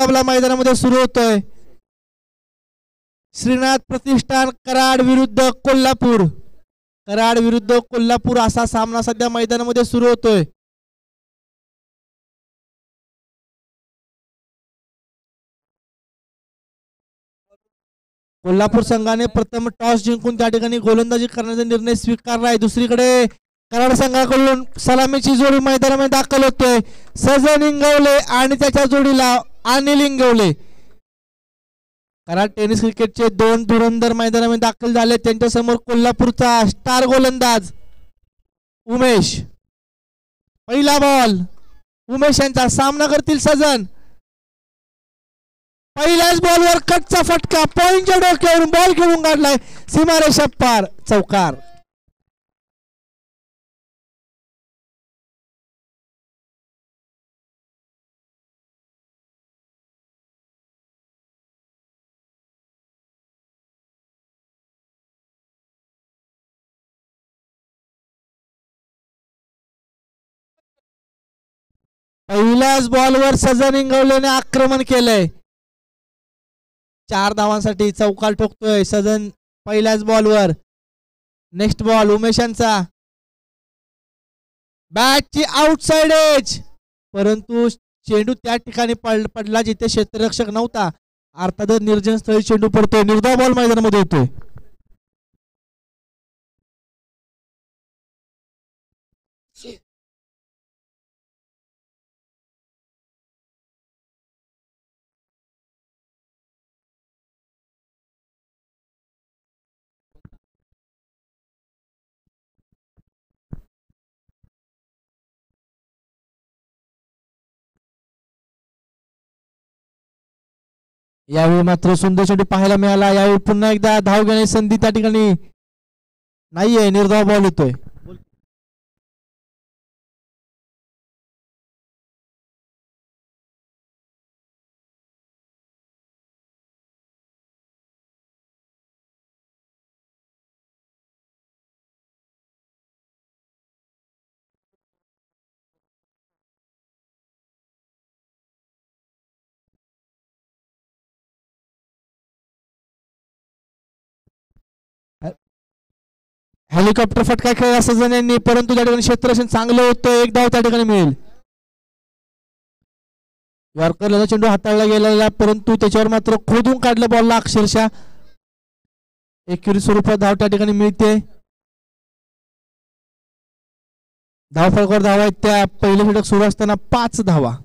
मुकाबला मैदानामध्ये सुरू होतोय. श्रीनाथ प्रतिष्ठान कराड विरुद्ध कोल्हापूर. कराड विरुद्ध कोल्हापूर असा सामना सध्या मैदानामध्ये सुरू होतोय. कोल्हापूर संघाने प्रथम टॉस जिंकून त्या ठिकाणी गोलंदाजी करण्याचा निर्णय स्वीकारला आहे. दुसरीकडे कराड संघाकडून सलामीची जोडी मैदानामध्ये दाखल होतोय. सजन इंगवले आणि त्याच्या जोडीला अनिल इंगवले. कराड टेनिस क्रिकेटचे दोन धुरंधर मैदानामध्ये दाखल झाले. त्यांच्या समोर कोल्हापूरचा स्टार गोलंदाज उमेश. पहिला बॉल उमेश यांचा सामना करतील सजन. पहिल्याच बॉलवर कटचा फटका पॉइंटच्या डोक्यावरून बॉल खेळून काढलाय सीमारेषा पार. चौकार. पहिल्याच बॉलवर सजन इंगवलेने आक्रमण केलंय. 4 धावांसाठी चौकार ठोकतोय सजन पहिल्याच बॉलवर. नेक्स्ट बॉल उमेशांचा. बॅटची आउटसाइड एज, परंतु चेंडू त्या ठिकाणी पडला जिथे क्षेत्ररक्षक नव्हता. अर्थातच निर्जन स्थळी चेंडू पडतोय. निर्धाव बॉल मैदानामध्ये येतोय. यावेळी मात्र सुंदर चेंडू पाहायला मिळाला. यावेळी पुन्हा एकदा धाव घेण्याची संधी त्या ठिकाणी नाहीये. निर्धाव बॉल येतोय. हेलिकॉप्टर फटका खेळला सजन यांनी, परंतु त्या ठिकाणी क्षेत्ररक्षण चांगलं होतं. एक धाव त्या ठिकाणी मिळेल. यॉर्करला चेंडू हाताळला गेलेला, परंतु त्याच्यावर मात्र खोदून काढलं बॉलला अक्षरशः. एकेरी स्वरूपात धाव त्या ठिकाणी मिळते. धाव फलकावर धावा आहेत त्या. पहिले षटक सुरू असताना 5 धावा.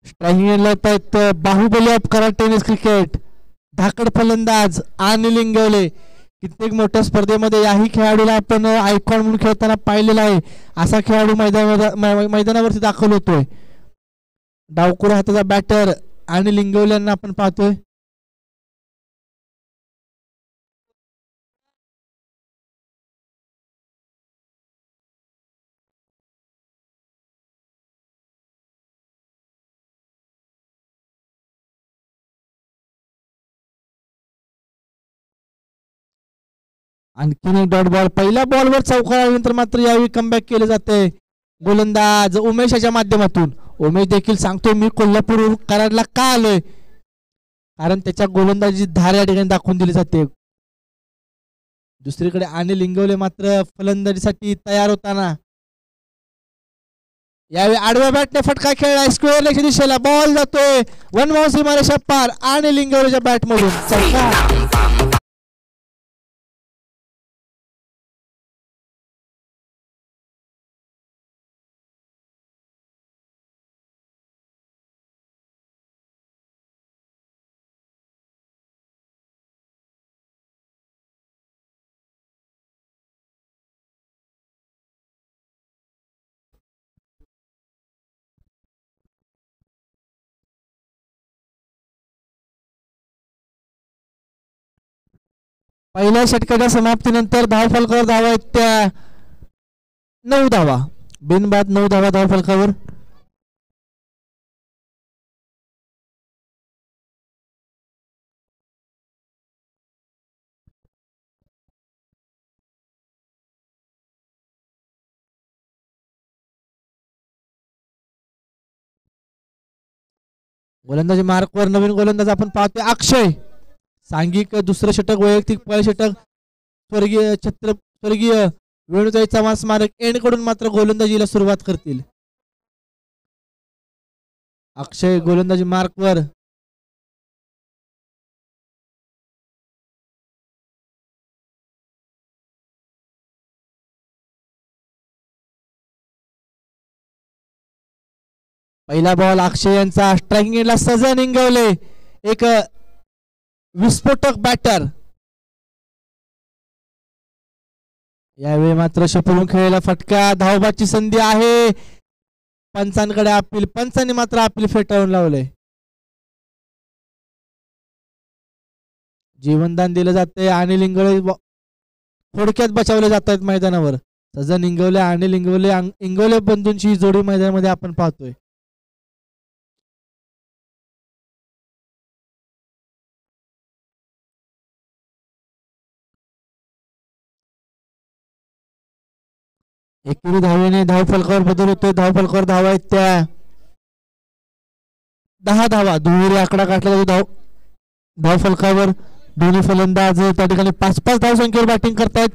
Striking Baahubali of Karad tennis cricket धाकड फलंदाज अनिल इंगवले. कित्येक मोठ्या स्पर्धेमध्ये याही खेळाडूला आपण आयकॉन म्हणून खेळताना पाहिलेला आहे. असा खेळाडू मैदानावरती दाखल होतोय. डावकुरा हाताचा बॅटर अनिल इंगवले यांना आपण पाहतोय. आणखीन एक डॉट बॉल. पहिल्या बॉलवर चौकार आल्यानंतर मात्र यावेळी कमबॅक केले जाते गोलंदाज उमेशाच्या माध्यमातून. उमेश देखील सांगतोय मी कोल्हापूर कराडला का आलोय, कारण त्याच्या गोलंदाजी धार या ठिकाणी दाखवून दिली जाते. दुसरीकडे अनिल इंगवले मात्र फलंदाजीसाठी तयार होताना यावेळी आडव्या बॅटने फटका खेळला. स्क्वेअर लेगच्या दिशेला बॉल जातोय. 1 बाउंस सीमारेषा पार. अनिल इंगवलेच्या बॅट मधून चौकार. पहिल्या षटकाच्या समाप्तीनंतर धाव फलकावर धावा आहेत त्या 9 धावा. बिनबाद 9 धावा धाव फलकावर. गोलंदाजी मार्कवर नवीन गोलंदाज आपण पाहतोय अक्षय. सांघिक दुसरं षटक, वैयक्तिक पहिलं षटक. स्वर्गीय वेणुताई चव्हाण स्मारक एंड कडून मात्र गोलंदाजीला सुरुवात करतील. अक्षय गोलंदाजी मार्कवर. पहिला बॉल अक्षय यांचा. स्ट्रायकिंग एंडला सजन इंगवले, एक विस्फोटक बॅटर. यावेळी मात्र शपलून खेळलेला फटका. धावबाची संधी आहे. पंचांकडे अपील. पंचांनी मात्र अपील फेटाळून लावले. जीवनदान दिलं जाते. अनिल इंगवले थोडक्यात बचावले जात आहेत मैदानावर. सजन इंगवले, अनिल इंगवले बंधूंची जोडी मैदानामध्ये आपण पाहतोय. एकेरी धावेने धावफलकावर बदल होतोय. धावफलकावर धावा आहेत त्या 10 धावा. दुहेरी आकडा गाठला जातो धावफलकावर. दोन्ही फलंदाज त्या ठिकाणी 5-5 धावसंख्येवर बॅटिंग करतायत.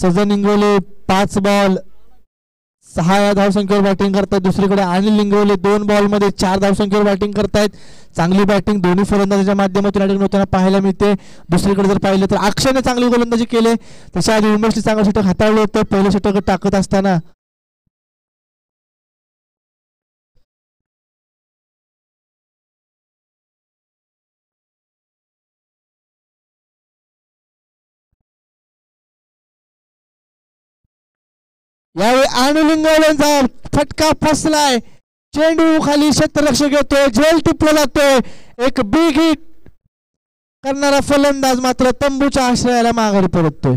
सजन इंगवले 5 बॉल 6 या धावसंख्येवर बॅटिंग करतायत. दुसरीकडे अनिल इंगवले 2 बॉल मध्ये 4 धावसंख्येवर बॅटिंग करतायत. चांगली बॅटिंग दोन्ही फलंदाजाच्या माध्यमातून या ठिकाणी होताना पाहायला मिळते. दुसरीकडे जर पाहिलं तर अक्षयने चांगली गोलंदाजी केली. त्याच्या आधी उमेशने चांगलं षटक हाताळलं होतं. पहिलं षटक टाकत असताना यावेळी अनिल इंगवलेंचा फटका फसलाय. चेंडू खाली क्षेत्ररक्षक येतोय. झेल टिपला जातोय. एक बिग हिट करणारा फलंदाज मात्र तंबूच्या आश्रयाला माघारी परततोय.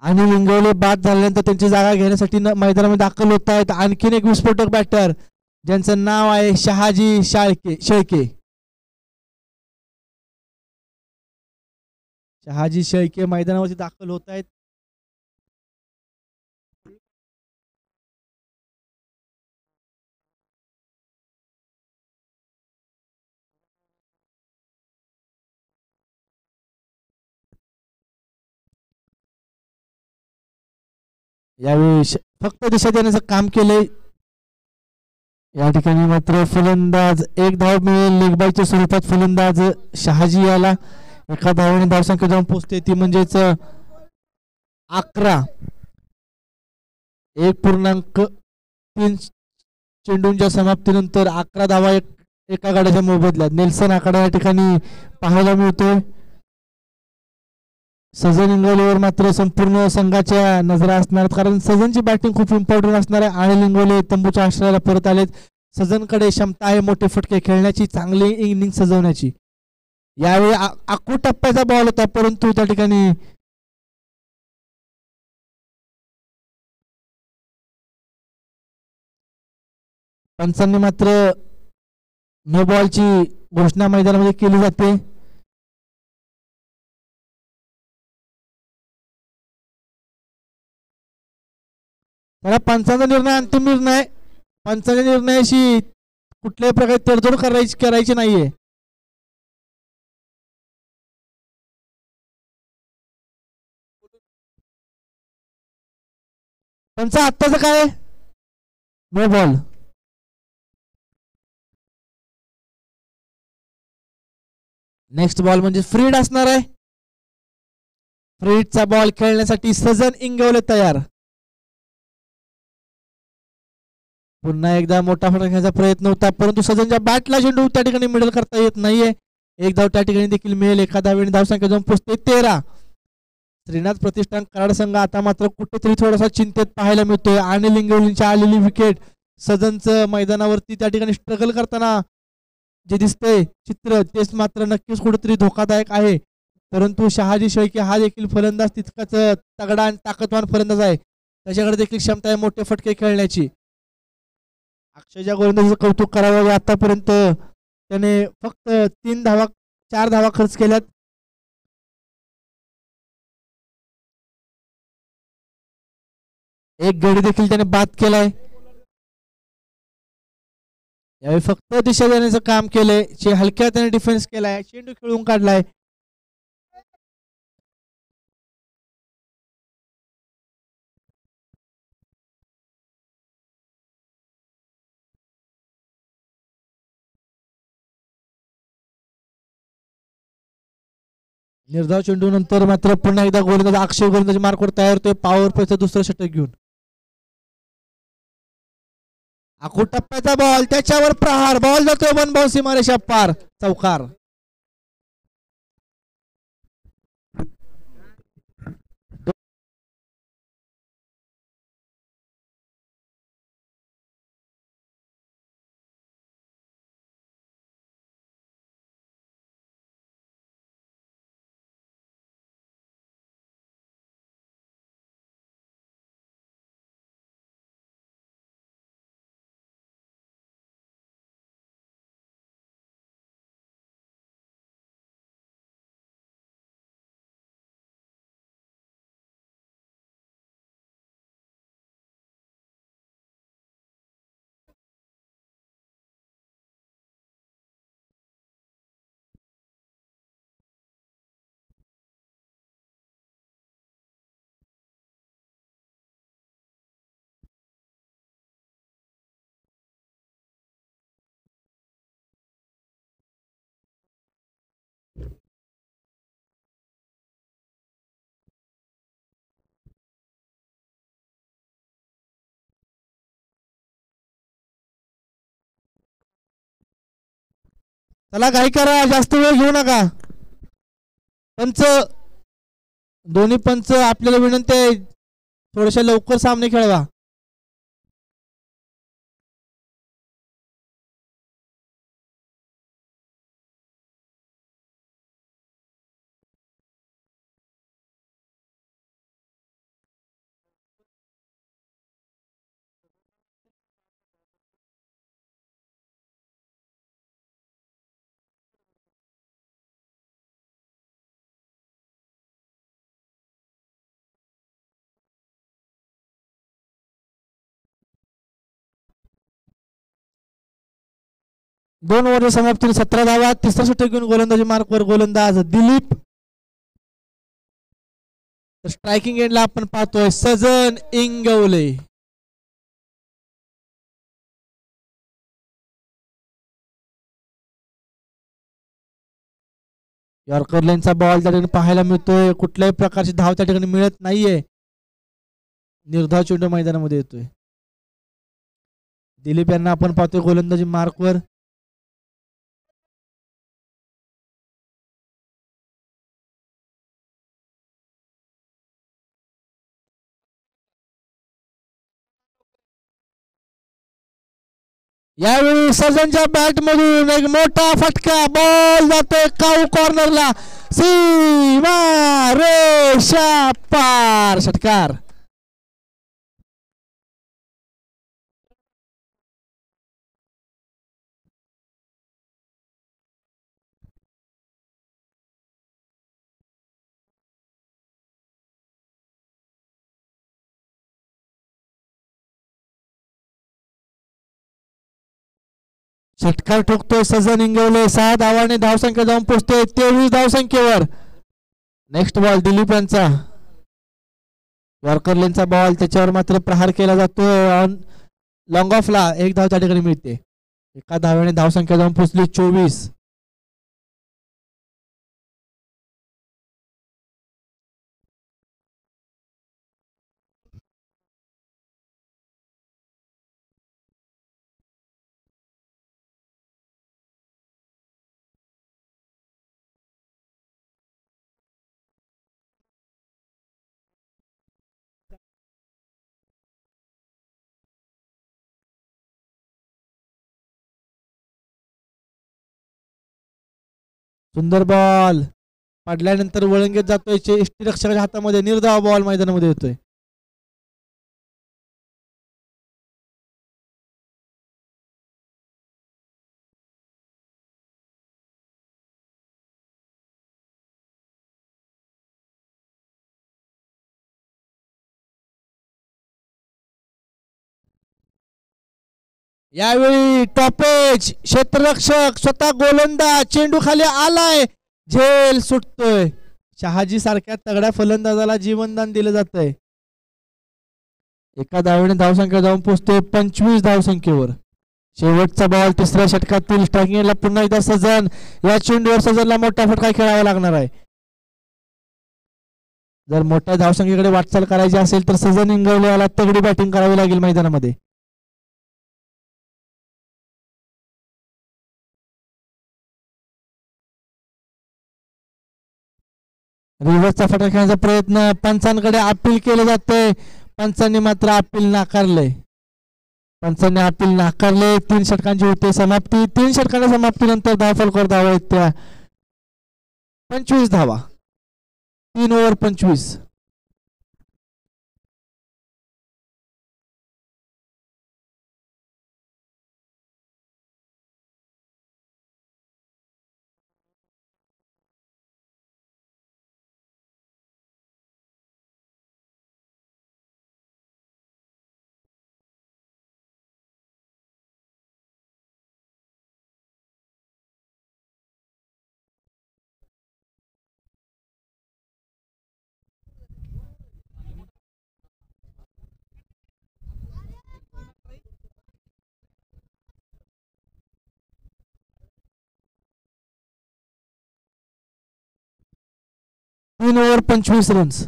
अनिल इंगवले बाद झाल्यानंतर त्यांची जागा घेण्यासाठी मैदानामध्ये दाखल होत आहेत आणखीन एक विस्फोटक बॅटर ज्यांचं नाव आहे शहाजी शेळके. शहाजी शेळके मैदानावरती दाखल होत आहेत. यावेळी फक्त दिशा देण्याचं काम केलंय. या ठिकाणी मात्र फलंदाज एक धाव मिळेल. लेगबाईच्या स्वरूपात फलंदाज शहाजी याला एका धावाने धावसंख्या जाऊन पोहोचते ती म्हणजेच 11. 1.3 चेंडूंच्या समाप्तीनंतर 11 धावा एका गाड्याच्या मोबदल्यात नेल्सन आकडा या ठिकाणी पाहायला मिळतोय. सजन इंगवलेवर मात्र संपूर्ण संघाच्या नजरा असणार कारण सजनची बॅटिंग खूप इम्पॉर्टंट असणार आहे. अनिल इंगवले तंबूच्या आश्रयाला परत आलेत. सजनकडे क्षमता आहे मोठे फटके खेळण्याची, चांगली इनिंग सजवण्याची. यावेळी आखू टप्प्याचा बॉल होता परंतु त्या ठिकाणी पंचांनी मात्र नो बॉलची घोषणा मैदानामध्ये केली जाते. त्याला पंचांचा निर्णय अंतिम निर्णय. पंचांच्या निर्णयाशी कुठल्याही प्रकारे तडजोड करायची नाहीये. त्यांचं आत्ताचं काय नो बॉल. नेक्स्ट बॉल म्हणजे फ्रीड असणार आहे. फ्रीडचा बॉल खेळण्यासाठी सजन इंगवले तयार. पुन्हा एकदा मोठा फटका घेण्याचा प्रयत्न होता परंतु सजनच्या बॅटला चेंडू त्या ठिकाणी मिडल करता येत नाहीये. एक धाव त्या ठिकाणी देखील मिळेल. एका धावेने धावसंख्या जाऊन पोहोचते 13. श्रीनाथ प्रतिष्ठान कराड संघ आता मात्र कुठेतरी थोडासा चिंतेत पाहायला मिळतोय. आणि लिंगवलींची आलेली विकेट सजनचं मैदानावरती त्या ठिकाणी स्ट्रगल करताना जे दिसतंय चित्र तेच मात्र नक्कीच कुठेतरी धोकादायक आहे. परंतु शहाजी शेळके हा देखील फलंदाज तितकाच तगडा आणि ताकदवान फलंदाज आहे. त्याच्याकडे देखील क्षमता आहे मोठे फटके खेळण्याची. अक्षयच्या गोलंदाजीचं कौतुक करावं. आतापर्यंत त्याने फक्त 4 धावा खर्च केल्यात. एक गडी देखील त्याने बाद केलाय. यावेळी फक्त दिशा देण्याचं काम केलंय. हलक्या त्याने डिफेन्स केलाय. चेंडू खेळून काढलाय. निर्धाव चेंडू नंतर मात्र पुन्हा एकदा गोलंदाज अक्षय गोलंदाजी मार्कवर तयार होतोय. पॉवर प्लेचं दुसरं षटक घेऊन आखूड टप्प्याचा बॉल त्याच्यावर प्रहार. बॉल जातोय वन बाउन्स सीमारेषा पार. चौकार. चला घाई करा. जास्त वेळ घेऊ नका. पंच दोन्ही पंच आपल्याला विनंती आहे थोड्याशा लवकर सामने खेळवा. दोन ओव्हर समाप्तीने 17 धावा. तिसरा षटक घेऊन गोलंदाजी मार्कवर गोलंदाज दिलीप. स्ट्रायकिंग एंडला आपण पाहतोय सजन इंगवले. यॉर्कर लाईनचा बॉल त्या ठिकाणी पाहायला मिळतोय. कुठल्याही प्रकारची धाव त्या ठिकाणी मिळत नाहीये. निर्धाव चेंडू मैदानामध्ये येतोय. दिलीप यांना आपण पाहतोय गोलंदाजी मार्कवर. यावेळी सजनच्या बॅट मधून एक मोठा फटका. बॉल जातोय काऊ कॉर्नरला. सीमा रेषा पार. षटकार. षटकार ठोकतोय सजन इंगवले. 6 धावाने धावसंख्या जाऊन पोहोचते 23 धावसंख्येवर. नेक्स्ट बॉल दिलीप यांचा. यॉर्कर लेनचा बॉल, त्याच्यावर मात्र प्रहार केला जातोय. लॉंग ऑफला 1 धाव त्या ठिकाणी मिळते. एका धाव्याने धावसंख्या जाऊन पोहोचली 24. सुंदर बॉल पडल्यानंतर वळंगीत जातोय. यष्टीरक्षकाच्या हातामध्ये निर्धाव बॉल मैदानामध्ये येतोय. यावेळी टॉपेज क्षेत्ररक्षक स्वतः गोलंदाज चेंडू खाली आलाय, झेल सुटतोय. शहाजी सारख्या तगड्या फलंदाजाला जीवनदान दिलं जातंय. एका धावेने धावसंख्या जाऊन पोहोचते 25 धावसंख्येवर. शेवटचा बॉल तिसऱ्या षटकातील. स्ट्रायकिंगला पुन्हा एकदा सजन. या चेंडूवर सजनला मोठा फटका खेळावा लागणार आहे. जर मोठ्या धावसंख्येकडे वाटचाल करायची असेल तर सजन इंगवलेला तगडी बॅटिंग करावी लागेल मैदानामध्ये. रिव्हर्सचा फटका खेळण्याचा प्रयत्न पंचांकडे अपील केलं जातंय. पंचांनी मात्र अपील नाकारलंय. पंचांनी अपील नाकारले. 3 षटकांची होते समाप्ती. 3 षटकांच्या समाप्तीनंतर धावफलकावर धावा आहेत त्या 25 धावा. 3 ओव्हर 25. तीन ओव्हर 25 रन्स.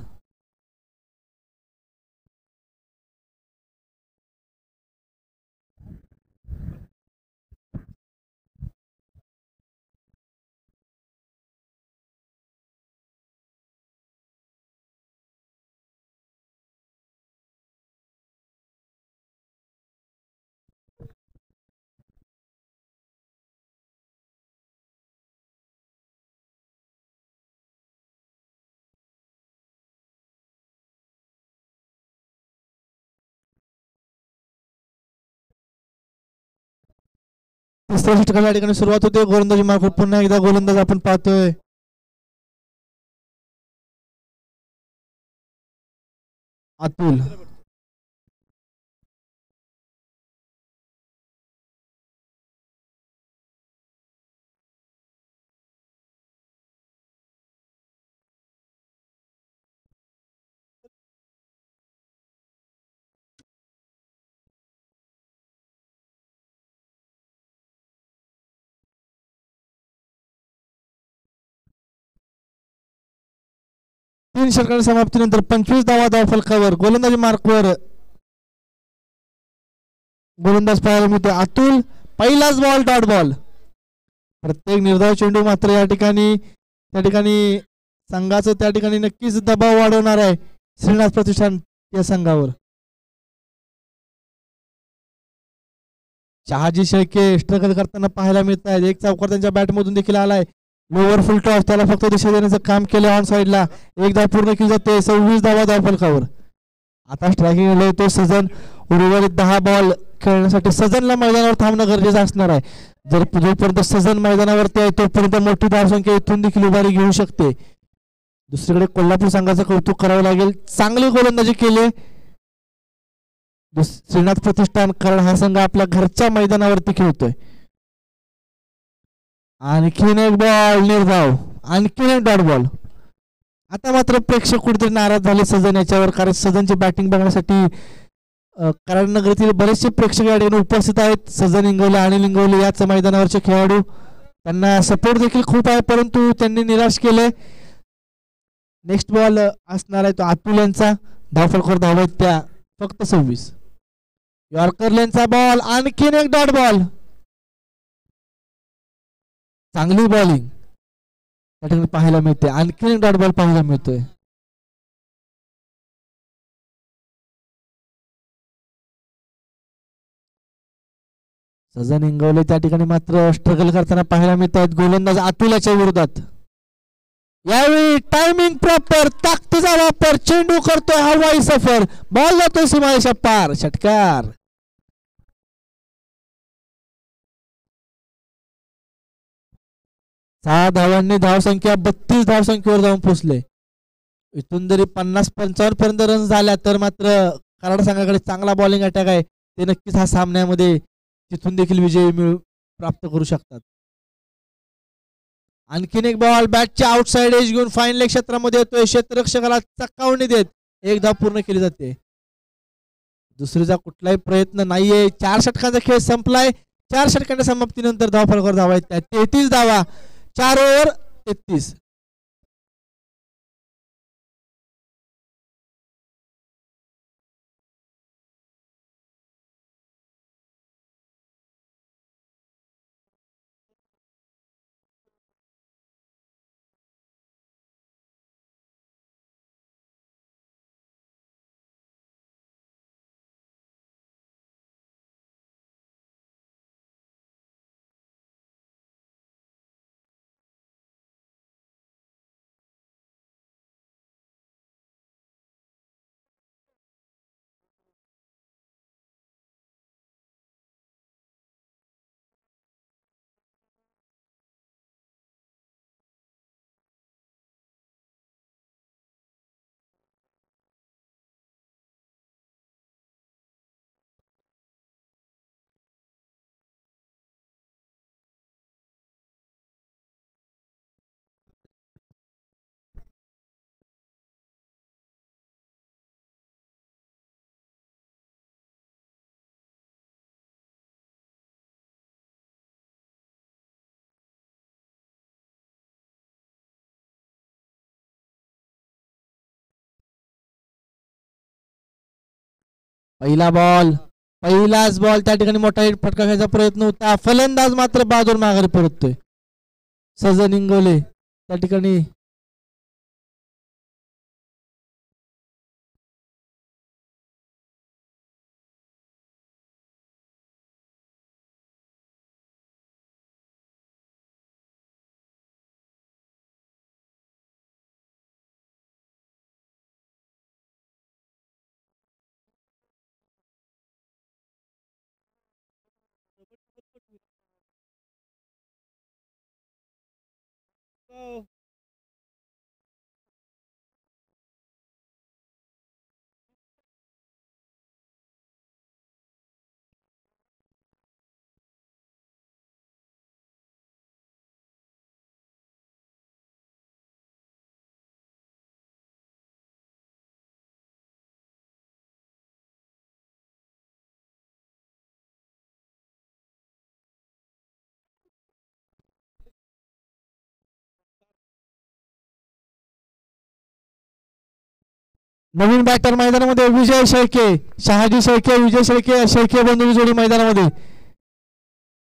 तिसऱ्या षटकाच्या ठिकाणी सुरुवात होते. गोलंदाजी मार्फत पुन्हा एकदा गोलंदाज आपण पाहतोय. अतुल. तीन षटकांच्या समाप्तीनंतर 25 धावा धावफलकावर. गोलंदाजी मार्कवर गोलंदाज पाहायला मिळते अतुल. पहिलाच बॉल डॉट बॉल. प्रत्येक निर्धाव चेंडू मात्र या ठिकाणी संघाचं त्या ठिकाणी नक्कीच दबाव वाढवणार आहे श्रीनाथ प्रतिष्ठान या संघावर. शहाजी शेळके स्ट्रगल करताना पाहायला मिळत आहेत. एक चौकार त्यांच्या बॅटमधून देखील आलाय. लोअर फुल टॉस त्याला फक्त दिशा देण्याचं काम केलं ऑन साईडला. एक धाव पूर्ण केली जाते. 26 धावा धावफलकावर. आता स्ट्रायकिंग येतो सजन. उर्वरित 10 बॉल खेळण्यासाठी सजनला मैदानावर थांबणं गरजेचं असणार आहे. जर जोपर्यंत सजन मैदानावरती आहे तोपर्यंत मोठी धावसंख्या इथून देखील उभारी घेऊ शकते. दुसरीकडे कोल्हापूर संघाचं कौतुक करावं लागेल. चांगली गोलंदाजी केली श्रीनाथ प्रतिष्ठान, कारण हा संघ आपल्या घरच्या मैदानावरती खेळतोय. आणखीन एक बॉल निर्धाव. आणखीन एक डॉट बॉल. आता मात्र प्रेक्षक कुठेतरी नाराज झाले सजन याच्यावर, कारण सजनची बॅटिंग बघण्यासाठी कराड नगरीतील बरेचसे प्रेक्षक या ठिकाणी उपस्थित आहेत. सजन इंगवले आणि लिंगवले याच मैदानावरचे खेळाडू, त्यांना सपोर्ट देखील खूप आहे, परंतु त्यांनी निराश केले. नेक्स्ट बॉल असणार आहे तो अतुल यांचा. धावफलकावर धाव आहेत त्या फक्त 26. यॉर्कर लेनचा बॉल, आणखीन एक डॉट बॉल. चांगली बॉलिंग त्या ठिकाणी पाहायला मिळते. आणखीन एक डॉट बॉल पाहायला मिळतोय. सजन इंगवले त्या ठिकाणी मात्र स्ट्रगल करताना पाहायला मिळत आहेत गोलंदाज अतुलाच्या विरोधात. यावेळी टायमिंग प्रॉपर, ताकदीचा वापर, चेंडू करतोय हवाई सफर, बॉल जातोय सीमारेषा पार, षटकार. सहा धावांनी धावसंख्या 32 धावसंख्येवर जाऊन पोहोचले. इथून जरी 50-55 पर्यंत रन झाल्या तर मात्र कराड संघाकडे चांगला बॉलिंग अटॅक आहे. ते नक्कीच हा सामन्यामध्ये तिथून देखील विजय प्राप्त करू शकतात. आणखीन एक बॉल बॅटच्या आउटसाइड एज घेऊन फाईन लेग क्षेत्रामध्ये येतोय. क्षेत्ररक्षकाला चक्कावणी देत एक धाव पूर्ण केली जाते. दुसरीचा कुठलाही प्रयत्न नाहीये. 4 षटकांचा खेळ संपलाय. 4 षटकांच्या समाप्तीनंतर धावफलकावर धावा आहेत 33 धावा, 4 ओव्हर 33. पहिलाच बॉल त्या ठिकाणी मोठा हिट फटका घ्यायचा प्रयत्न होता. फलंदाज मात्र बाजून माघारी परततोय. सजन इंगवले त्या ठिकाणी नवीन बॅटर मैदानामध्ये विजय शेळके, शहाजी शेळके, विजय शेळके, शेळके बंधू जोडी मैदानामध्ये.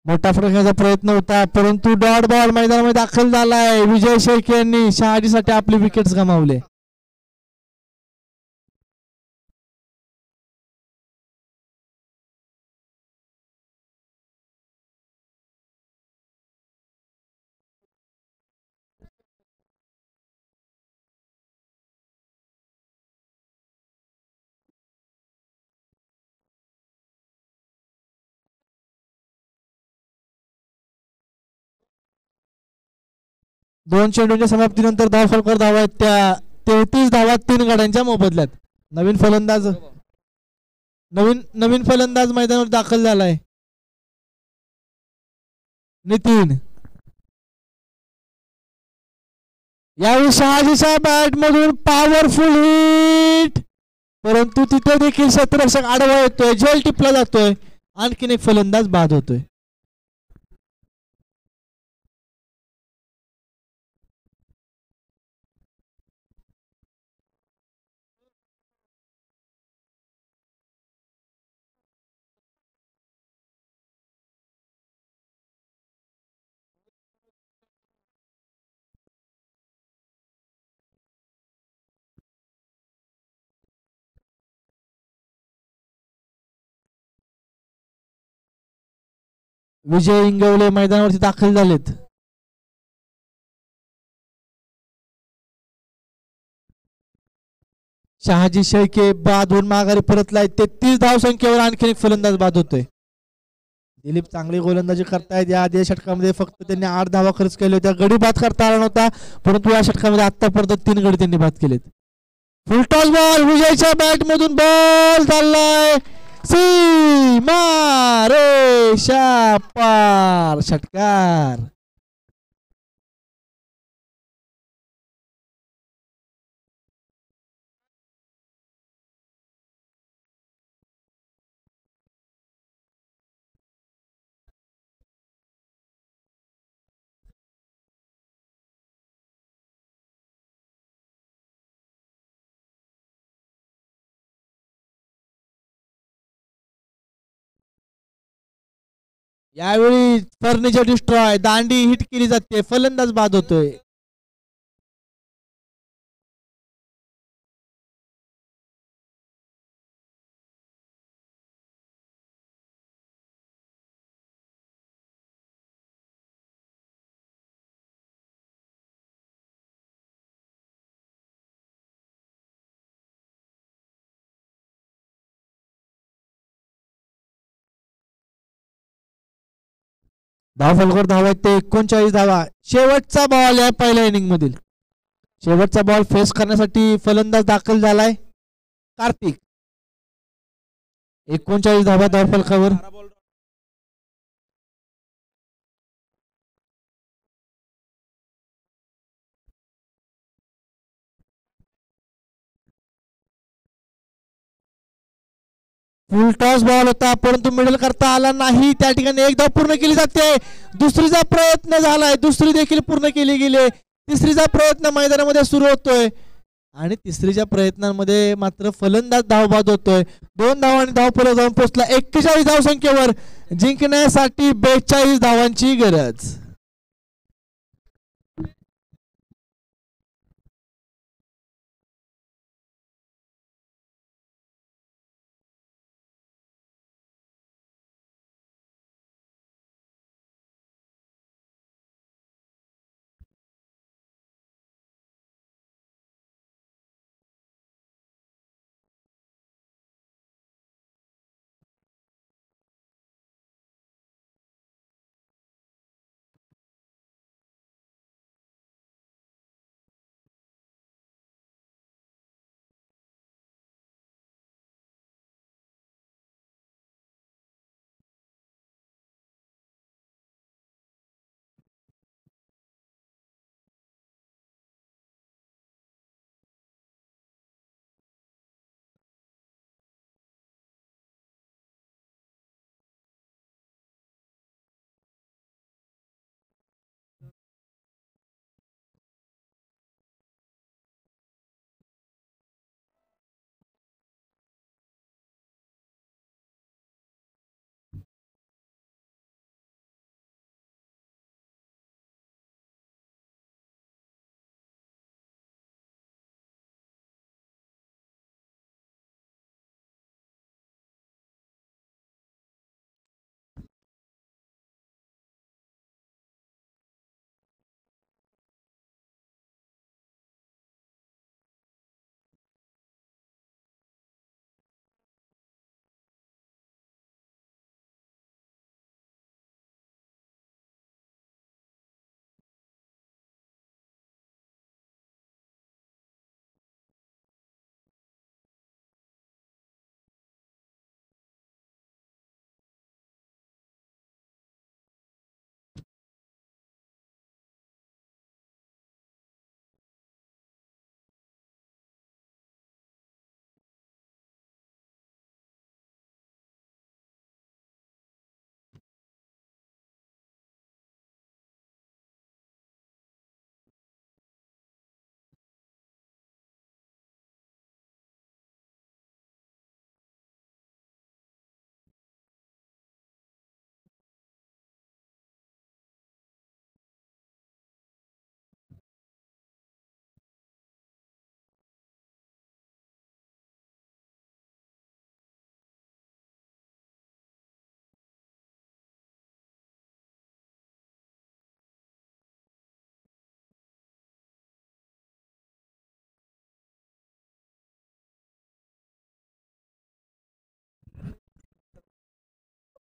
मोठा फटका प्रयत्न होता परंतु डॉट बॉल मैदानामध्ये दाखल झालाय. विजय शेळके यांनी शहाजीसाठी आपले विकेट्स गमावले. दोन चेंडूंच्या समाप्तीनंतर धावफलकावर धावा आहेत त्या 33 धावा 3 गाड्यांच्या मोबदल्यात. नवीन फलंदाज मैदानावर दाखल झालाय. नितीन यावेळी शहाजीच्या बॅट मधून पॉवरफुल हिट, परंतु तिथे देखील क्षेत्ररक्षक आडवा येतोय, झेल टिपला जातोय, आणखीन एक फलंदाज बाद होतोय. विजय इंगवले मैदानावरती दाखल झालेत. शहाजी शेळके बाद होऊन माघारी परतलाय. 33 धावसंख्येवर आणखी एक फलंदाज बाद होतोय. दिलीप चांगली गोलंदाजी करतायत. या आधी षटकामध्ये फक्त त्यांनी 8 धावा खर्च केल्या होत्या. गडी बाद करता आला नव्हता, परंतु या षटकामध्ये आतापर्यंत 3 गडी त्यांनी बाद केलेत. फुलटॉस बॉल, विजयच्या बॅट मधून बॉल चाललाय सीमा रेषा पार, षटकार. यावेळी फर्निचर डिस्ट्रॉय, दांडी हिट केली जाते, फलंदाज बाद होतोय. धावफलकावर धावा आहेत ते 39 धावा. शेवटचा बॉल आहे पहिल्या इनिंग मधील. शेवटचा बॉल फेस करण्यासाठी फलंदाज दाखल झालाय कार्तिक. 39 धावा धावफलकावर. फुल टॉस बॉल होता, परंतु मिडल करता आला नाही. त्या ठिकाणी एक धाव पूर्ण केली जाते. दुसरीचा प्रयत्न झालाय, दुसरी देखील पूर्ण केली गेली. तिसरीचा प्रयत्न मैदानामध्ये सुरू होतोय आणि तिसरीच्या प्रयत्नांमध्ये मात्र फलंदाज धावबाद होतोय. 2 धावांनी धावफलक जाऊन पोहोचला 41 धावसंख्येवर. जिंकण्यासाठी 42 धावांची गरज.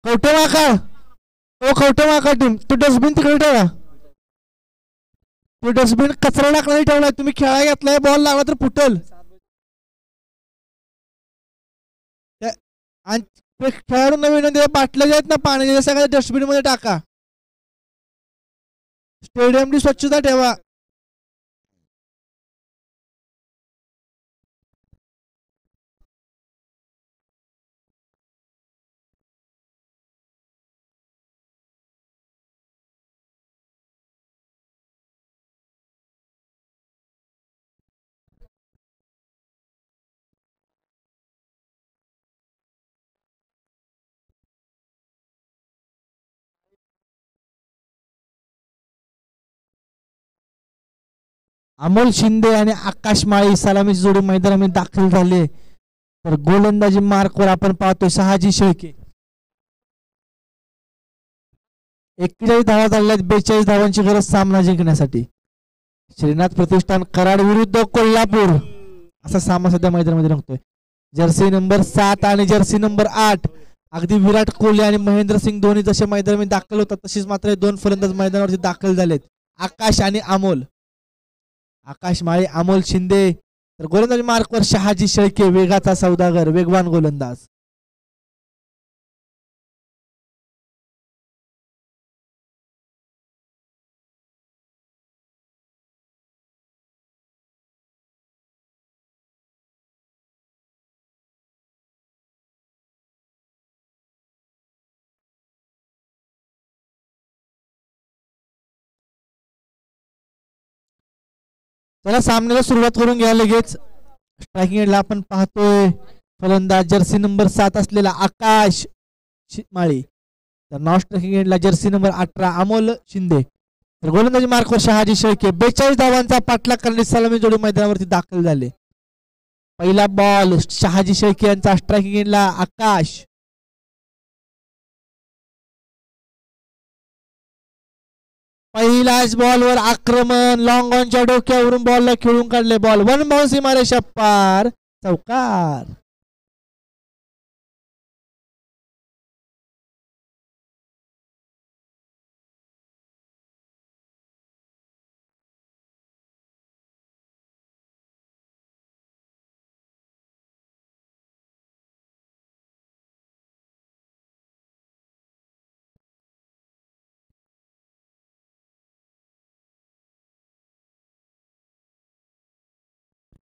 कवठे महाकाळ, ओ कवठे महाकाळ टीम, तो डस्टबिन तिकडे ठेवा. तो डस्टबिन कचरा टाकला ठेवलाय, तुम्ही खेळा घेतलाय, बॉल लागला तर फुटल. आणि खेळाडूंना विनंती, बाटल्या ज्या आहेत ना पाण्याच्या सगळ्या डस्टबिन मध्ये टाका. स्टेडियमची स्वच्छता ठेवा. अमोल शिंदे आणि आकाश माळी सलामीची जोडी मैदानामध्ये दाखल झाले. तर गोलंदाजी मार्कवर आपण पाहतोय शहाजी शेळके. 41 धावा झाल्यात, 42 धावांची गरज सामना जिंकण्यासाठी. श्रीनाथ प्रतिष्ठान कराड विरुद्ध कोल्हापूर असा सामना सध्या मैदानामध्ये रंगतोय. जर्सी नंबर 7 आणि जर्सी नंबर 8 अगदी विराट कोहली आणि महेंद्र सिंग धोनी जसे मैदानामध्ये दाखल होतात तशीच मात्र दोन फलंदाज मैदानावरती दाखल झालेत, आकाश आणि अमोल. आकाश माळी, अमोल शिंदे. तर गोलंदाजी मार्कवर शहाजी शेळके, वेगाचा सौदागर, वेगवान गोलंदाज. चला सामन्याला सुरुवात करून घ्या लगेच. स्ट्रायकिंग एंडला आपण पाहतोय फलंदाज जर्सी नंबर 7 असलेला आकाश माळी. तर नॉन स्ट्रायकिंग एंडला जर्सी नंबर 18 अमोल शिंदे. तर गोलंदाजी मार्कवर शहाजी शेळके 42 धावांचा पाठलाग करणारी सलामी जोडी मैदानावरती दाखल झाले. पहिला बॉल शहाजी शेळके यांचा, स्ट्रायकिंग एंडला आकाश. पहिल्याच बॉलवर आक्रमण, लॉंग ऑनच्या डोक्यावरून बॉलला खेळून काढले. बॉल वन बाउन्स सीमारेषा पार, चौकार.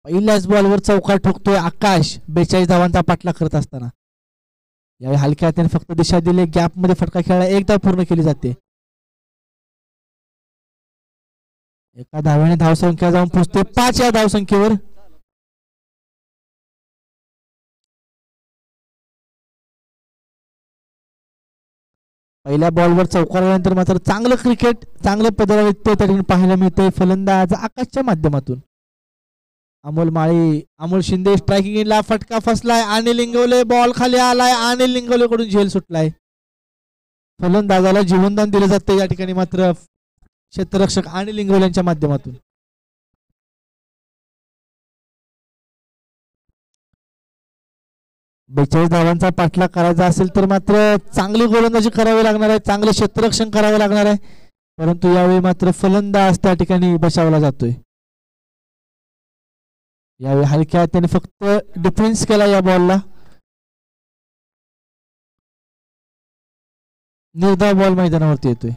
पहिल्याच बॉलवर चौकार ठोकतोय आकाश 42 धावांचा पाठलाग करत असताना. यावेळी हलक्या हाताने फक्त दिशा दिले, गॅप मध्ये फटका खेळला, एकदा पूर्ण केली जाते. एका धावेने धावसंख्या जाऊन पोहोचते 5 या धावसंख्येवर. पहिल्या बॉलवर चौकार आल्यानंतर मात्र चांगलं क्रिकेट, चांगलं पदाला त्या ठिकाणी पाहायला मिळते फलंदाज आकाशच्या माध्यमातून. अमोल माळी, अमोल शिंदे स्ट्रायकिंग एंडला, फटका फसलाय आणि लिंगवले, बॉल खाली आलाय आणि लिंगवले कडून झेल सुटलाय. फलंदाजाला जीवनदान दिलं जाते या ठिकाणी मात्र क्षेत्ररक्षक आणि लिंगवल्यांच्या माध्यमातून. बेचाळीस धावांचा पाठलाग करायचा असेल तर मात्र चांगली गोलंदाजी करावी लागणार आहे, चांगले क्षेत्ररक्षण करावे लागणार आहे. परंतु यावेळी मात्र फलंदाज त्या ठिकाणी बचावला जातोय. यावेळी हलक्या त्याने फक्त डिफेन्स केला या बॉलला. निर्धाव बॉल मैदानावरती येतोय.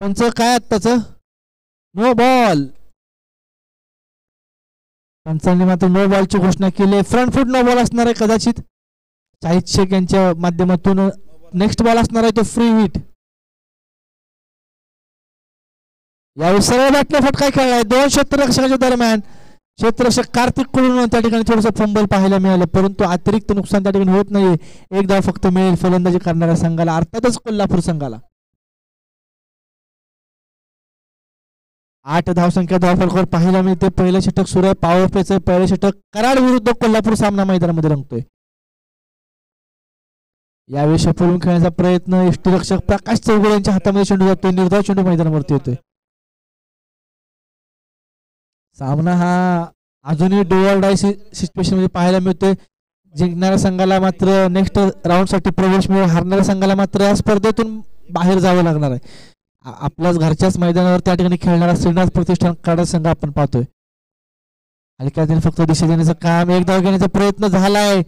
पंच काय आत्ताच नो बॉल. पंचांनी मात्र नो बॉलची घोषणा केली. फ्रंट फूट नो बॉल असणार आहे कदाचित. शाहिद शेख यांच्या माध्यमातून नेक्स्ट बॉल असणार आहे तो फ्री हिट. यावेळी सरळ बॅटने फटका खेळलाय दोन क्षेत्ररक्षकांच्या दरम्यान. क्षेत्ररक्षक कार्तिक कडून त्या ठिकाणी थोडंसं फंबल पाहायला मिळालं, परंतु अतिरिक्त नुकसान त्या ठिकाणी होत नाहीये. एक धाव फक्त मिळेल फलंदाजी करणाऱ्या संघाला, अर्थातच कोल्हापूर संघाला. 8 धावसंख्या धावफलकावर पाहायला मिळते. पहिलं षटक सुरू आहे, पॉवर प्लेचं पहिलं षटक. कराड विरुद्ध कोल्हापूर सामना मैदानामध्ये रंगतोय. यावेळी शफलून खेळण्याचा प्रयत्न यष्टीरक्षक प्रकाश चौगुले यांच्या हातामध्ये चेंडू जातोय. निर्धाव चेंडू मैदानावरती येतोय. सामना हा अजूनही डू ऑर डाय सिच्युएशन मध्ये पाहायला मिळतोय. जिंकणाऱ्या संघाला मात्र नेक्स्ट राऊंड साठी प्रवेश मिळेल, हारणाऱ्या संघाला मात्र या स्पर्धेतून बाहेर जावं लागणार आहे. आपल्याच घरच्याच मैदानावर त्या ठिकाणी खेळणारा श्रीनाथ प्रतिष्ठान कराड संघ आपण पाहतोय. हलक्यात फक्त दिशा देण्याचं काम, एक धाव घेण्याचा प्रयत्न झालाय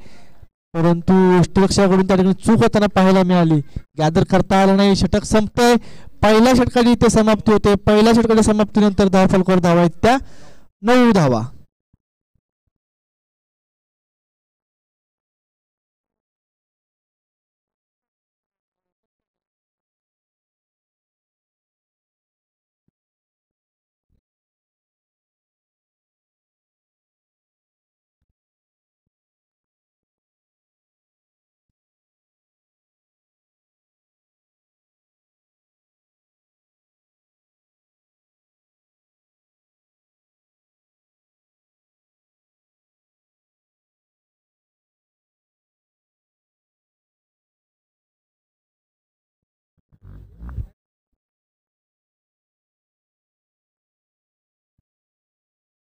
परंतु यष्टीरक्षकाकडून त्या ठिकाणी चूक होताना पाहायला मिळाली. गॅदर करता आलं नाही. षटक संपतंय. पहिल्या षटकाची इथे समाप्ती होते. पहिल्या षटकाच्या समाप्तीनंतर धाव फलकावर धावा आहेत त्या 9 धावा.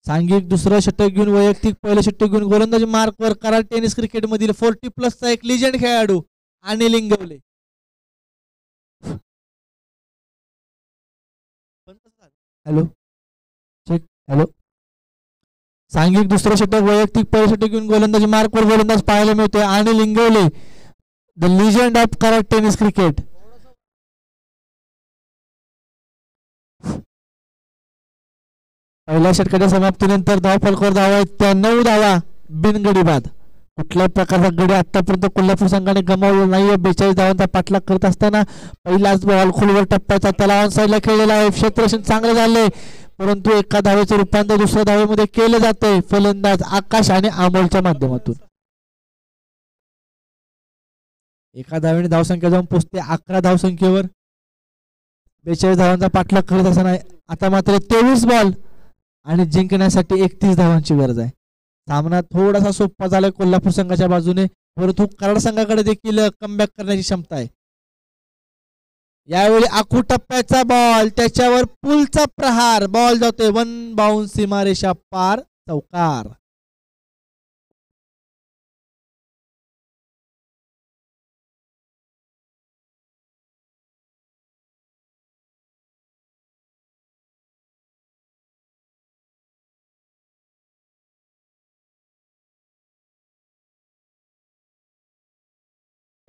सांघिक दुसरं षटक घेऊन वैयक्तिक पहिलं षटक घेऊन गोलंदाजी मार्कवर कराड टेनिस क्रिकेट मधील 40+ एक लिजेंड खेळाडू Anil Ingawale. Hello check. Hello. सांघिक दुसरं षटक वैयक्तिक पहिलं षटक घेऊन गोलंदाजी मार्कवर गोलंदाज पाहायला मिळतोय Anil Ingawale, the legend of Karad tennis cricket. पहिल्या षटकाच्या समाप्तीनंतर धाव फलकावर धावा आहेत त्या 9 धावा बिनगडी बाद. कुठल्या प्रकारचा गडी आतापर्यंत कोल्हापूर संघाने गमावला नाहीये. 42 धावांचा पाठलाग करत असताना पहिलाच बॉल खोलवर टप्प्याचा त्याला ऑन साईडला खेळलेला आहे. क्षेत्ररक्षण चांगले झाले परंतु एका धावेचे रूपांतर दुसऱ्या धावेमध्ये केलं जाते फलंदाज आकाश आणि अमोलच्या माध्यमातून. एका धावेने धावसंख्या जाऊन पोहोचते 11 धावसंख्येवर. 42 धावांचा पाठलाग करत असताना आता मात्र 23 बॉल आणि जिंकण्यासाठी 31 धावांची गरज आहे. सामना थोडासा सोपा झालाय कोल्हापूर संघाच्या बाजूने परंतु कराड संघाकडे देखील कमबॅक करण्याची क्षमता आहे. यावेळी आखू टप्प्याचा बॉल, त्याच्यावर पुलचा प्रहार, बॉल जातोय 1 बाउन्स सीमारेषा पार, चौकार.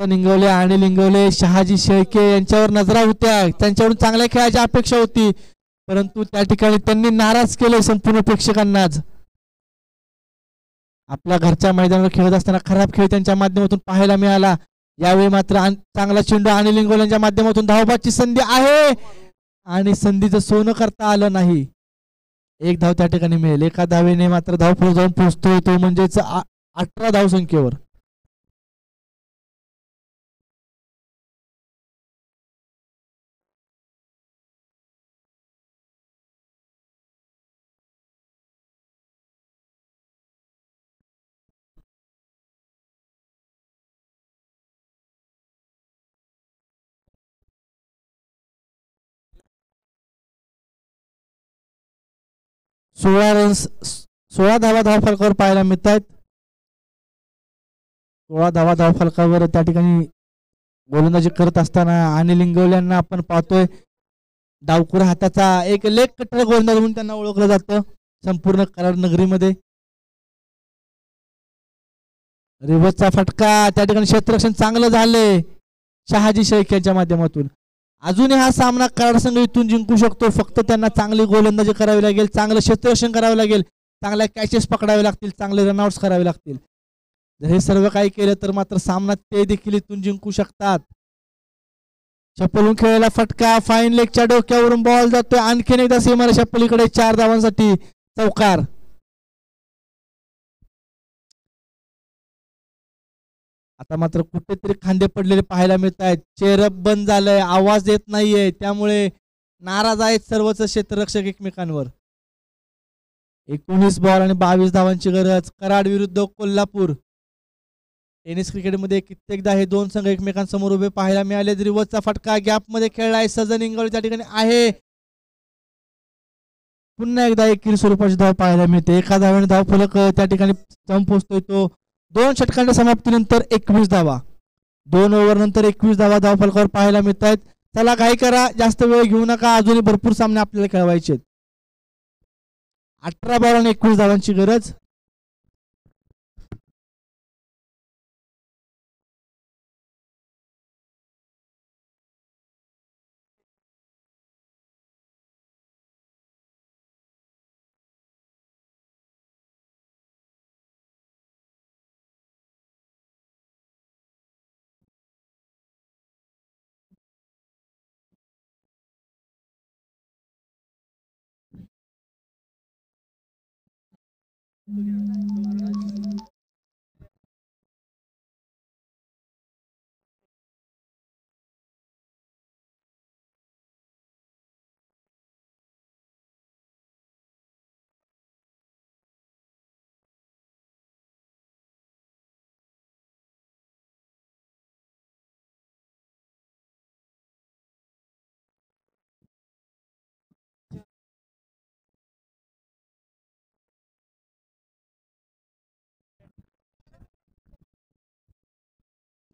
निंगवले आणि लिंगवले शहाजी शेळके यांच्यावर नजरा होत्या. त्यांच्याकडून चांगल्या खेळाची अपेक्षा होती परंतु त्या ठिकाणी त्यांनी नाराज केले संपूर्ण प्रेक्षकांनाच. आपल्या घरच्या मैदानावर खेळत असताना खराब खेळ त्यांच्या माध्यमातून पाहायला मिळाला. यावेळी मात्र चांगला चेंडू आणि लिंगवल्यांच्या माध्यमातून धावबाची संधी आहे आणि संधीचं सोनं करता आलं नाही. एक धाव त्या ठिकाणी मिळेल. एका धावेने मात्र धाव पुढे जाऊन पोहोचतोय तो म्हणजेच 18 धावसंख्येवर. सोळा धावा धाव फलकावर पाहायला मिळत आहेत. 16 धावा धाव फलकावर त्या ठिकाणी गोलंदाजी करत असताना आणि लिंगवल्यांना आपण पाहतोय डावकुरा हाताचा एक लेग कट्टर गोलंदाज म्हणून त्यांना ओळखलं जातं संपूर्ण कराड नगरीमध्ये. रिव्हर्सचा फटका, त्या ठिकाणी क्षेत्ररक्षण चांगलं झाले शहाजी शेख यांच्या माध्यमातून. अजूनही हा सामना कराड संघ इथून जिंकू शकतो. फक्त त्यांना चांगली गोलंदाजी करावी लागेल, चांगलं क्षेत्ररक्षण करावं लागेल, चांगल्या कॅचेस पकडावे लागतील, चांगले रनआउट्स करावे लागतील. जर हे सर्व काही केलं तर मात्र सामना ते देखील इथून जिंकू शकतात. चप्पलून खेळलेला फटका, फाईन लेगच्या डोक्यावरून बॉल जातोय आणखीन एकदा सीमारेषा पलीकडे 4 धावांसाठी, चौकार. आता मात्र कुठेतरी खांदे पडलेले पाहायला मिळत आहेत. चेहरप बंद झालंय, आवाज येत नाहीये, त्यामुळे नाराज आहेत सर्वच क्षेत्ररक्षक एकमेकांवर. 19 बॉल आणि 22 धावांची गरज. कराड विरुद्ध कोल्हापूर. टेनिस क्रिकेटमध्ये कित्येकदा हे दोन संघ एकमेकांसमोर उभे पाहायला मिळाले. रिव्हर्सचा फटका गॅप मध्ये खेळलाय सजन इंगवले त्या ठिकाणी आहे. पुन्हा एकदा एकेरी स्वरूपाची धाव पाहायला मिळते. एका धाव्याने धाव फलक त्या ठिकाणी जाऊन पोहोचतोय तो 2 षटकांच्या समाप्तीनंतर 21 धावा. 2 ओव्हर नंतर 21 धावा धाव फलकावर पाहायला मिळत आहेत. चला घाई करा, जास्त वेळ घेऊ नका, अजूनही भरपूर सामने आपल्याला खेळवायचे. 18 बॉल आणि 21 धावांची गरज.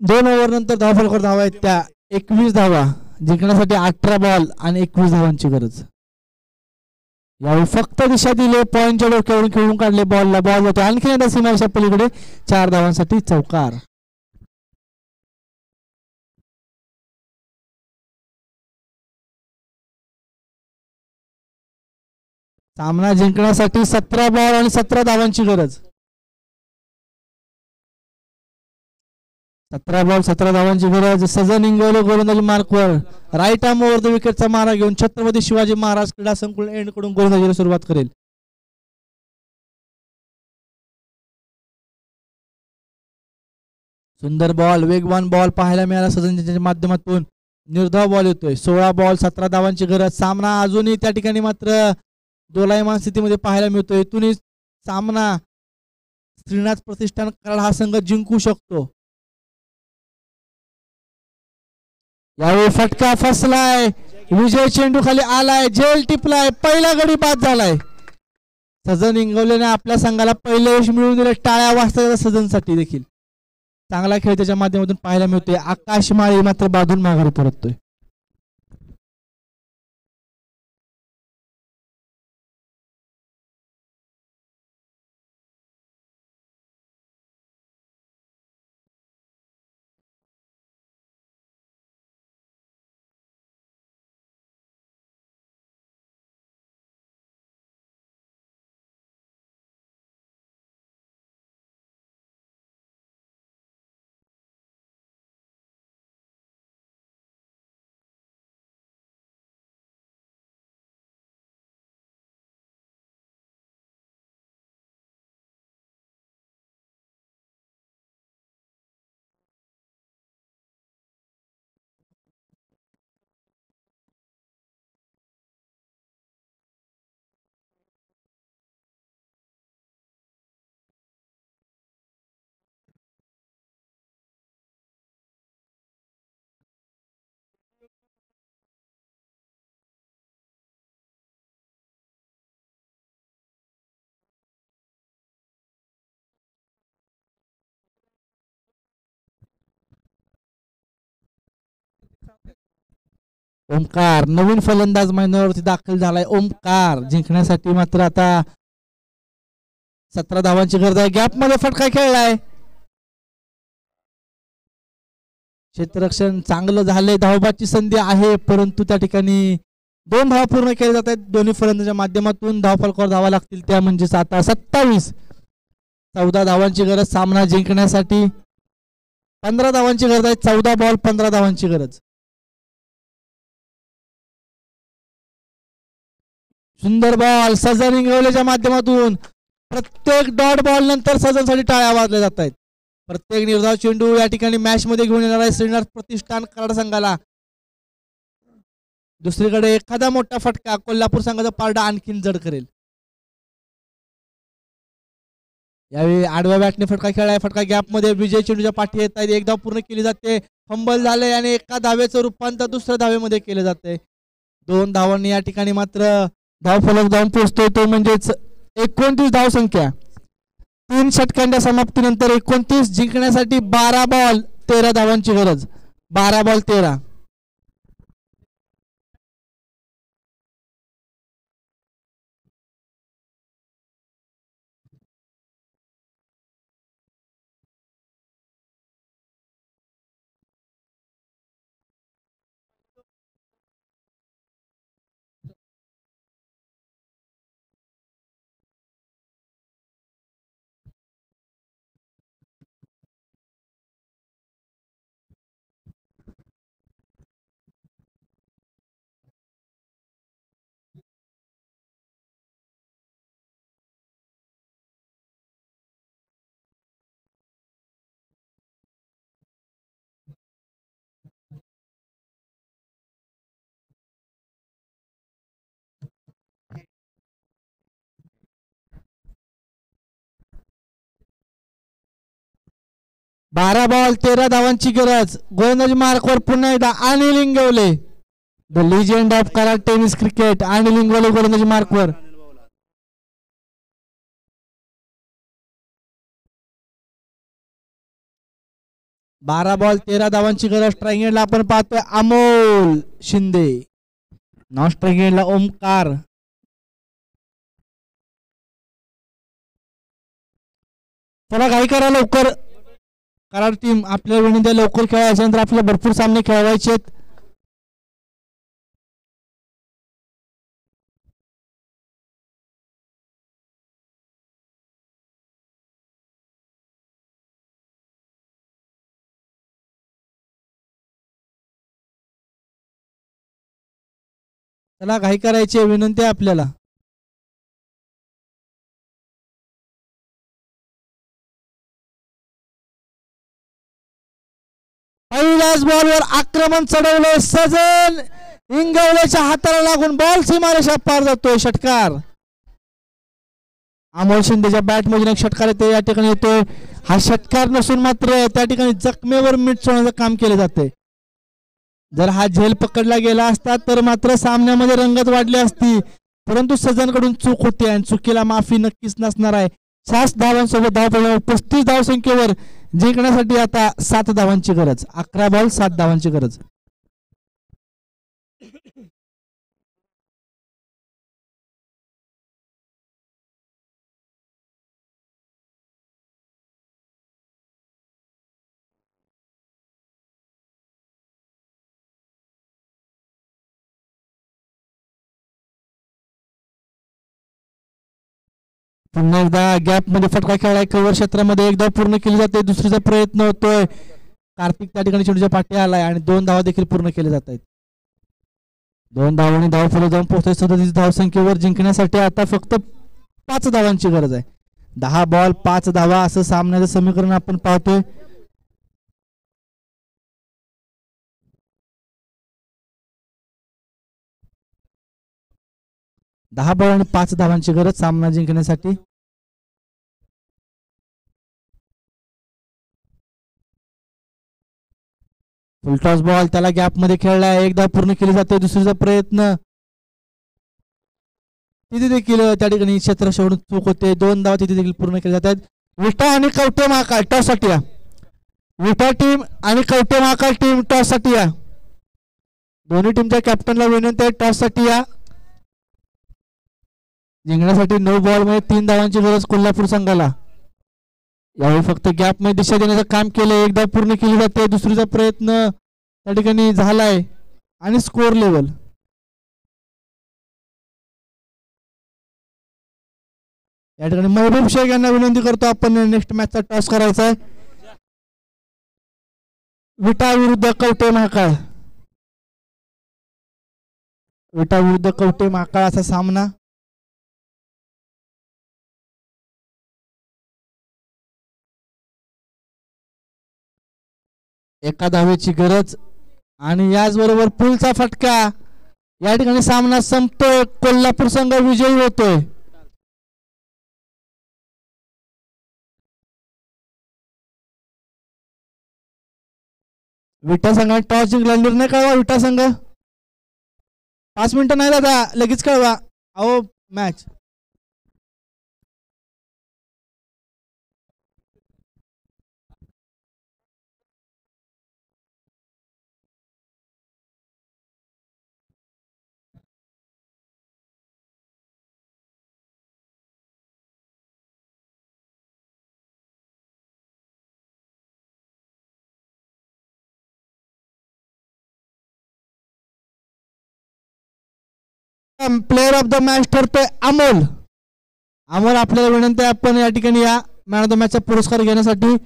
दोन ओव्हर नंतर धाव फलकावर धावा आहेत त्या 21 धावा. जिंकण्यासाठी 18 बॉल आणि 21 धावांची गरज. यावेळी फक्त दिशा दिले, पॉईंटच्या डोक्यावरून खेळून काढले बॉलला. बॉल जातो आणखी एकदा सीमारेषा पलीकडे. 4 धावांसाठी चौकार. सामना जिंकण्यासाठी 17 बॉल आणि 17 धावांची गरज. 17 बॉल 17 धावांची गरज. सजन इंगवले गोलंदाजी मार्कवर. राईट आर्म ओव्हर द विकेटचा मारा घेऊन छत्रपती शिवाजी महाराज क्रीडा संकुल एंड कडून गोलंदाजीला सुरुवात करेल. सुंदर बॉल, वेगवान बॉल पाहायला मिळाला सजनच्या माध्यमातून. निर्धाव बॉल येतोय. 16 बॉल 17 धावांची गरज. सामना अजूनही त्या ठिकाणी मात्र दोलायमान स्थितीमध्ये पाहायला मिळतोय. इथूनही सामना श्रीनाथ प्रतिष्ठान कराड हा संघ जिंकू शकतो. यावेळी फटका फसलाय. विजय चेंडू खाली आलाय, जेल टिपलाय, पहिला गडी बाद झालाय. सजन इंगवलेने आपल्या संघाला पहिले यश मिळवून दिले. टाळ्या वाजतात सजनसाठी देखील. चांगला खेळ त्याच्या माध्यमातून पाहायला मिळतोय. आकाश माळी मात्र बाजून माघारी परततोय. ओमकार नवीन फलंदाज मैदानावरती दाखल झालाय. ओमकार जिंकण्यासाठी मात्र आता 17 धावांची गरज आहे. गॅप मध्ये फटका खेळलाय. क्षेत्ररक्षण चांगलं झालंय. धावबाची संधी आहे, परंतु त्या ठिकाणी 2 धावा पूर्ण केल्या जात आहेत दोन्ही फलंदाजांच्या माध्यमातून. धाव फलकावर धावा लागतील त्या म्हणजेच आता 27. 14 धावांची गरज सामना जिंकण्यासाठी. 15 धावांची गरज आहे. 14 बॉल 15 धावांची गरज. सुंदर बॉल सजन इंगवलेच्या माध्यमातून. प्रत्येक डॉट बॉल नंतर सजनसाठी टाळ्या वाजल्या जात आहेत. प्रत्येक निर्धाव चेंडू या ठिकाणी मॅच मध्ये घेऊन येणार आहे श्रीनाथ प्रतिष्ठान कराड संघाला. दुसरीकडे एखादा मोठा फटका कोल्हापूर संघाचा पारडा आणखीन जड करेल. यावेळी आडव्या बॅटने फटका खेळलाय. फटका गॅप मध्ये विजय चेंडूच्या पाठी येत आहेत. एक धाव पूर्ण केली जाते. फंबल झाले आणि एका धावेचं रूपांतर दुसऱ्या धावेमध्ये केले जाते. 2 धावांनी या ठिकाणी मात्र धावफलक जाऊन पोहोचतोय तो म्हणजेच 29 धावसंख्या. 3 षटकांच्या समाप्तीनंतर 29 जिंकण्यासाठी 12 बॉल 13 धावांची गरज. 12 बॉल 13. बारा बॉल 13 धावांची गरज. गोलंदाजी मार्कवर पुन्हा एकदा Anil Ingawale, the legend of Karad tennis cricket. Anil Ingawale गोलंदाजी मार्कवर. बारा बॉल 13 धावांची गरज. स्ट्राईक एंडला आपण पाहतोय अमोल शिंदे, नॉन स्ट्राईक एंडला ओमकार. चला घाई करा लवकर, कराड टीम आपल्या विनंती लवकर खेळायच्या नंतर आपल्याला भरपूर सामने खेळवायचे आहेत. चला घाई करायची विनंती आहे आपल्याला. पहिल्याच बॉलवर आक्रमण चढवलं. सजन इंगवलेच्या हाताला लागून बॉल सीमारेषा पार जातोय. षटकार. अमोल शिंदेच्या बॅट मधून एक षटकार येतो या ठिकाणी येतोय. हा षटकार नसून मात्र त्या ठिकाणी जखमेवर मीठ सोडण्याचं काम केले जाते. जर हा झेल पकडला गेला असता तर मात्र सामन्यामध्ये रंगत वाढली असती, परंतु सजनकडून चूक होती आणि चुकीला माफी नक्कीच नसणार आहे. 6 धावांसोबत धाव 35 धावसंख्येवर जिंकण्यासाठी आता 7 धावांची गरज. 11 बॉल 7 धावांची गरज. पुन्हा एकदा गॅप मध्ये फटका खेळलाय. कव्हर क्षेत्रामध्ये एकदा पूर्ण केली जाते. दुसरीचा प्रयत्न होतोय. कार्तिक त्या ठिकाणी चेंडूच्या पाठी आलाय आणि 2 धावा देखील पूर्ण केले जात आहेत. 2 धावांनी धाव फलक जाऊन पोहोचतोय. 37 धावसंख्येवर जिंकण्यासाठी आता फक्त 5 धावांची गरज आहे. 10 बॉल 5 धावा असं सामन्याचं समीकरण आपण पाहतोय. दहा बॉल आणि 5 धावांची गरज सामना जिंकण्यासाठी. फुलटॉस बॉल त्याला गॅप मध्ये खेळलाय. एकदा पूर्ण केली जाते. दुसरीचा प्रयत्न तिथे देखील त्या ठिकाणी क्षेत्र सोडून चूक होते. 2 धावा तिथे देखील पूर्ण केले जातात. विटा आणि कवटे महाकाळ टॉस साठी या. विटा टीम आणि कवटे महाकाळ टीम टॉस साठी या. दोन्ही टीमच्या कॅप्टनला विनंती आहे टॉस साठी या. जिंकण्यासाठी 9 बॉल मध्ये 3 धावांची गरज कोल्हापूर संघाला. यावेळी फक्त गॅप मध्ये दिशा देण्याचं काम केलं. एकदा पूर्ण केली जाते. दुसरीचा प्रयत्न त्या ठिकाणी झालाय आणि स्कोर लेवल. या ठिकाणी महबूब शेख यांना विनंती करतो आपण नेक्स्ट मॅचचा टॉस करायचा आहे. विटा विरुद्ध कवटे महाकाळ. विटा विरुद्ध कवटे महाकाळ असा सामना. एका धावेची गरज आणि याचबरोबर पुलचा फटका. या ठिकाणी सामना संपतोय. कोल्हापूर संघ विजयी होतोय. विटा संघाने टॉस जिंकला. निर्णय कळवा विटा संघ. 5 मिनिटं नाही दादा, लगेच कळवा. अहो match player of the match ठरतोय अमोल. अमोल आपल्याला विनंती आहे आपण या ठिकाणी या मॅन ऑफ द मॅचचा पुरस्कार घेण्यासाठी.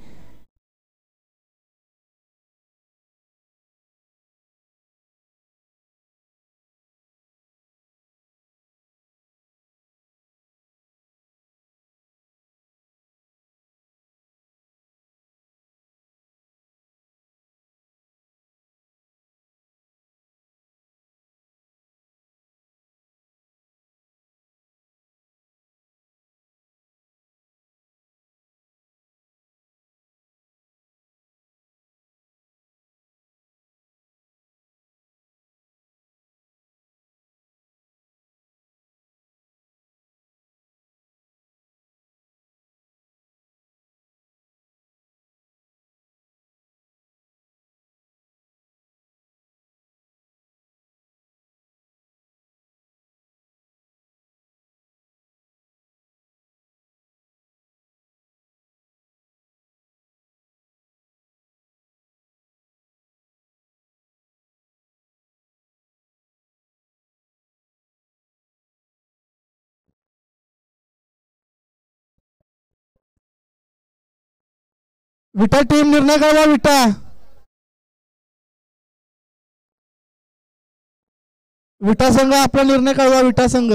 विटा टीम निर्णय कळवा. विटा संघ आपला निर्णय कळवा. विटा संघ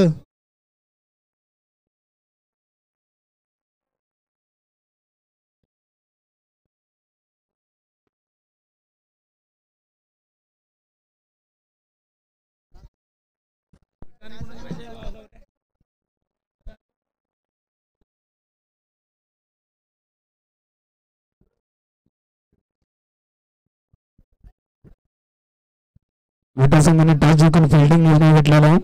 विटा संघाने टॉस जिंकून फिल्डिंग निर्णय घेतलेला आहे.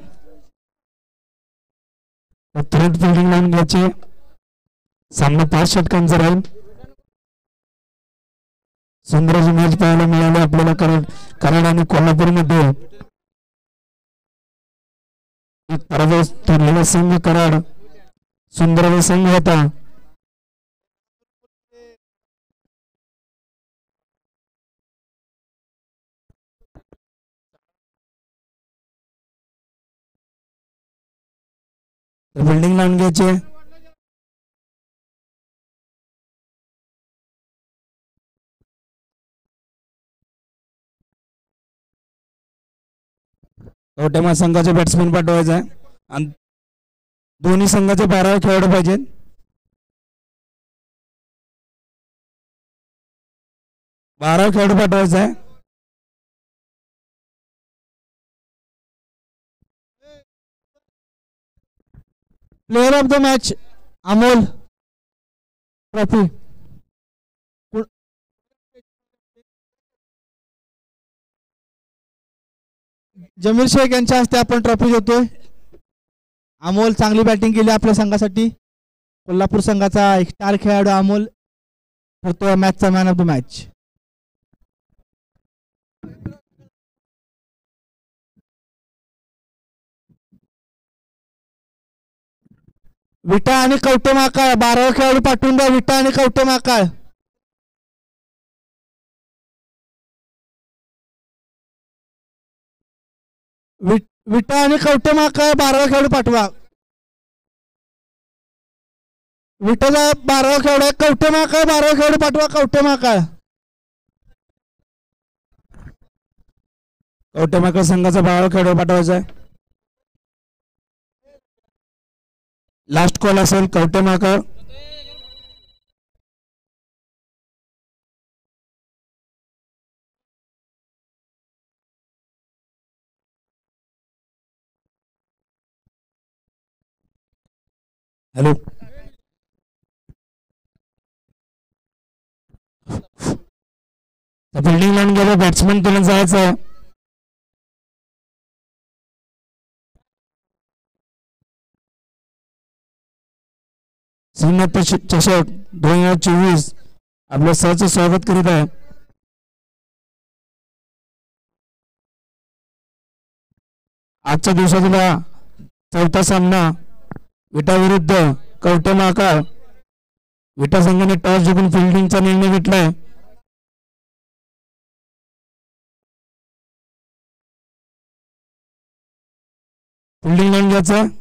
तुरंत फिल्डिंग लावून घ्यायचे. सामना 5 षटकांचा राहील. सुंदर अशी मॅच पाहायला मिळाली आपल्याला कराड आणि कोल्हापूरमध्ये. एक पराभव ठरलेला संघ कराड सुंदर संघ होता. बिल्डिंग लावून घ्यायचे. कवटेमा संघाचे बॅट्समॅन पाठवायचा आहे आणि दोन्ही संघाचे 12 खेळाडू पाहिजेत. खेळाडू पाठवायचा आहे. Player of the match Amol trophy. Zameer Shaikh यांच्या हस्ते आपण ट्रॉफी देतोय. अमोल चांगली बॅटिंग केली आपल्या संघासाठी. कोल्हापूर संघाचा एक स्टार खेळाडू अमोल ठरतोय मॅचचा man of the match. Vita आणि कवटे महाकाळ 12 खेळाडू पाठवून द्या. विटा आणि कवटे महाकाळ. विटा आणि कवटे महाकाळ 12 खेळाडू पाठवा. विटाचा 12 खेळाडू आहे. कवटे महाकाळ 12 खेळाडू पाठवा. कवटे महाकाळ. कवटे महाकाळ संघाचा 12 खेळाडू पाठवायचा आहे. लास्ट कॉल असेल कवटे महाकाळ. हॅलो बिल्डिंग लावून गेलो. बॅट्समॅन तुला जायचं आहे. श्रीनाथ चषक 2024 आपल्या सहचं स्वागत करीत आहे. आजच्या दिवसातला चौथा सामना विटा विरुद्ध कवठे महाकाळ. विटा संघाने टॉस जिंकून फिल्डिंगचा निर्णय घेतलाय. फिल्डिंग लाईन घ्यायचं